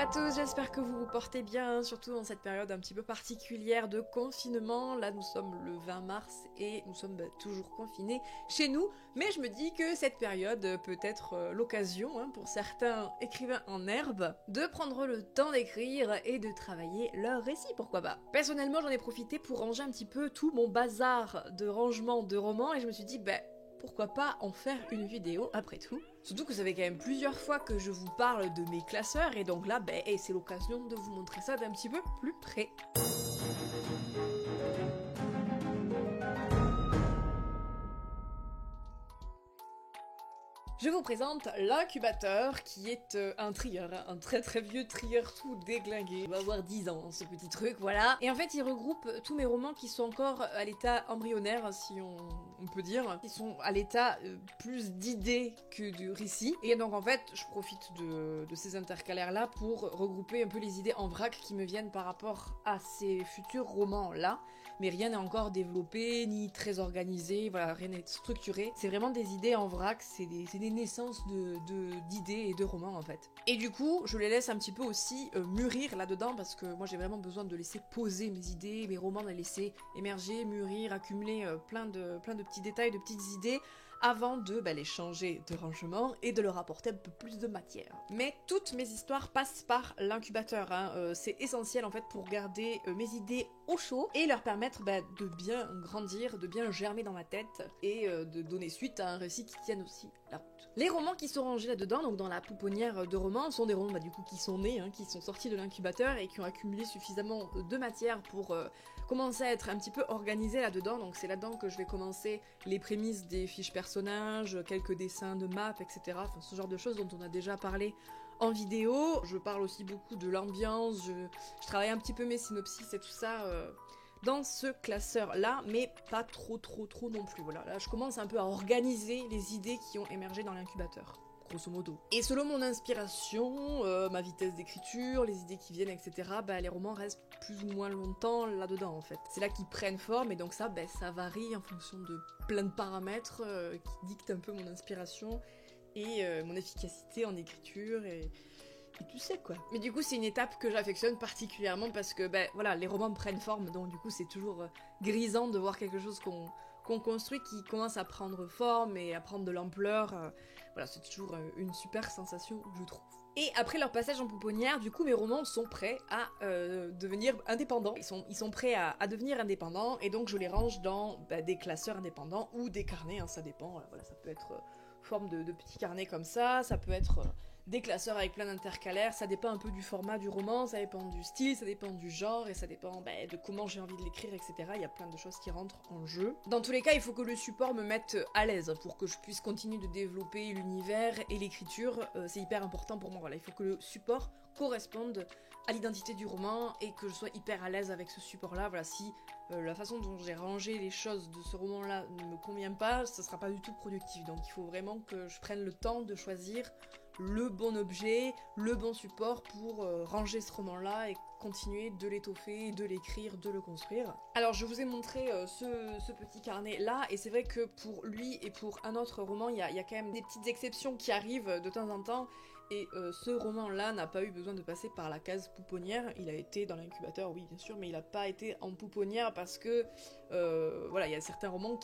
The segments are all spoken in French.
à tous, j'espère que vous vous portez bien, surtout dans cette période un petit peu particulière de confinement. Là nous sommes le 20 mars et nous sommes toujours confinés chez nous, mais je me dis que cette période peut être l'occasion pour certains écrivains en herbe de prendre le temps d'écrire et de travailler leur récit, pourquoi pas. Personnellement j'en ai profité pour ranger un petit peu tout mon bazar de rangement de romans et je me suis dit pourquoi pas en faire une vidéo après tout. Surtout que ça fait quand même plusieurs fois que je vous parle de mes classeurs et donc là, c'est l'occasion de vous montrer ça d'un petit peu plus près. Je vous présente l'incubateur qui est un trieur, un très vieux trieur tout déglingué. Il va avoir 10 ans ce petit truc, voilà. Et en fait il regroupe tous mes romans qui sont encore à l'état embryonnaire, si on peut dire. Qui sont à l'état plus d'idées que de récits. Et donc en fait je profite de ces intercalaires là pour regrouper un peu les idées en vrac qui me viennent par rapport à ces futurs romans là. Mais rien n'est encore développé, ni très organisé, voilà, rien n'est structuré. C'est vraiment des idées en vrac, c'est des naissances d'idées et de romans en fait. Et du coup, je les laisse un petit peu aussi mûrir là-dedans parce que moi j'ai vraiment besoin de laisser poser mes idées, mes romans, de les laisser émerger, mûrir, accumuler plein de petits détails, de petites idées avant de les changer de rangement et de leur apporter un peu plus de matière. Mais toutes mes histoires passent par l'incubateur, c'est essentiel en fait pour garder mes idées au chaud et leur permettre de bien grandir, de bien germer dans ma tête et de donner suite à un récit qui tienne aussi la route. Les romans qui sont rangés là-dedans, donc dans la pouponnière de romans, sont des romans du coup qui sont nés, qui sont sortis de l'incubateur et qui ont accumulé suffisamment de matière pour commencer à être un petit peu organisés là-dedans. Donc c'est là-dedans que je vais commencer les prémices des fiches personnages, quelques dessins de maps, etc. Enfin ce genre de choses dont on a déjà parlé en vidéo. Je parle aussi beaucoup de l'ambiance, je travaille un petit peu mes synopsis et tout ça dans ce classeur là, mais pas trop non plus. Voilà, là je commence un peu à organiser les idées qui ont émergé dans l'incubateur, grosso modo. Et selon mon inspiration, ma vitesse d'écriture, les idées qui viennent, etc., les romans restent plus ou moins longtemps là-dedans en fait. C'est là qu'ils prennent forme et donc ça varie en fonction de plein de paramètres qui dictent un peu mon inspiration et mon efficacité en écriture et tu sais quoi. Mais du coup c'est une étape que j'affectionne particulièrement parce que voilà, les romans prennent forme, donc du coup c'est toujours grisant de voir quelque chose qu'on construit qui commence à prendre forme et à prendre de l'ampleur. Voilà, c'est toujours une super sensation, je trouve. Et après leur passage en pouponnière, du coup mes romans sont prêts à devenir indépendants. Ils sont prêts à devenir indépendants et donc je les range dans des classeurs indépendants ou des carnets, ça dépend. Voilà, ça peut être forme de petits carnets comme ça peut être des classeurs avec plein d'intercalaires, ça dépend un peu du format du roman, ça dépend du style, ça dépend du genre, et ça dépend de comment j'ai envie de l'écrire, etc. Il y a plein de choses qui rentrent en jeu. Dans tous les cas, il faut que le support me mette à l'aise pour que je puisse continuer de développer l'univers et l'écriture, c'est hyper important pour moi, voilà, il faut que le support corresponde à l'identité du roman et que je sois hyper à l'aise avec ce support-là. Voilà, si la façon dont j'ai rangé les choses de ce roman-là ne me convient pas, ça sera pas du tout productif, donc il faut vraiment que je prenne le temps de choisir le bon objet, le bon support pour ranger ce roman-là et continuer de l'étoffer, de l'écrire, de le construire. Alors je vous ai montré ce petit carnet-là, et c'est vrai que pour lui et pour un autre roman, il y a quand même des petites exceptions qui arrivent de temps en temps, et ce roman-là n'a pas eu besoin de passer par la case pouponnière. Il a été dans l'incubateur, oui bien sûr, mais il n'a pas été en pouponnière parce que voilà, il y a certains romans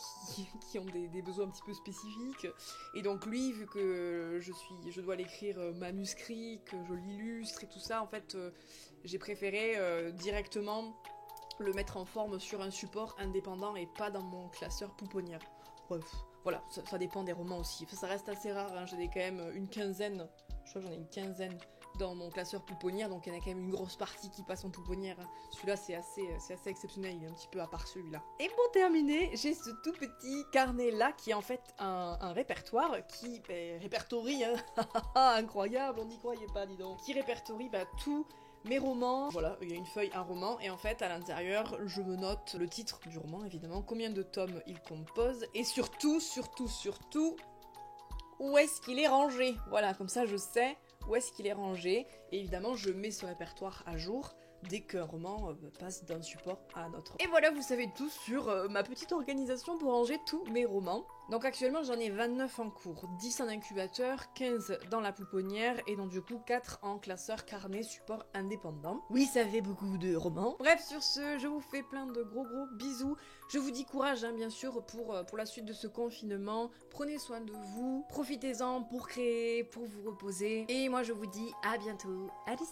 qui ont des besoins un petit peu spécifiques, et donc lui, vu que je dois l'écrire manuscrit, que je l'illustre et tout ça, en fait j'ai préféré directement le mettre en forme sur un support indépendant et pas dans mon classeur pouponnière. Bref, voilà, ça dépend des romans aussi. Enfin, ça reste assez rare, j'en ai quand même une quinzaine, je crois que j'en ai une quinzaine dans mon classeur pouponnière, donc il y en a quand même une grosse partie qui passe en pouponnière. Celui-là c'est assez exceptionnel, il est un petit peu à part celui-là. Et pour terminer, j'ai ce tout petit carnet là qui est en fait un répertoire qui répertorie, incroyable, on n'y croyait pas, dis donc, qui répertorie tout mes romans. Voilà, il y a une feuille, un roman, et en fait à l'intérieur je me note le titre du roman évidemment, combien de tomes il compose, et surtout où est-ce qu'il est rangé. Voilà, comme ça je sais où est-ce qu'il est rangé, et évidemment je mets ce répertoire à jour dès qu'un roman passe d'un support à un autre. Et voilà, vous savez tout sur ma petite organisation pour ranger tous mes romans. Donc actuellement j'en ai 29 en cours, 10 en incubateur, 15 dans la pouponnière et donc du coup 4 en classeur carnet support indépendant. Oui, ça fait beaucoup de romans. Bref, sur ce, je vous fais plein de gros bisous. Je vous dis courage hein, bien sûr pour la suite de ce confinement. Prenez soin de vous, profitez-en pour créer, pour vous reposer. Et moi je vous dis à bientôt. Allez,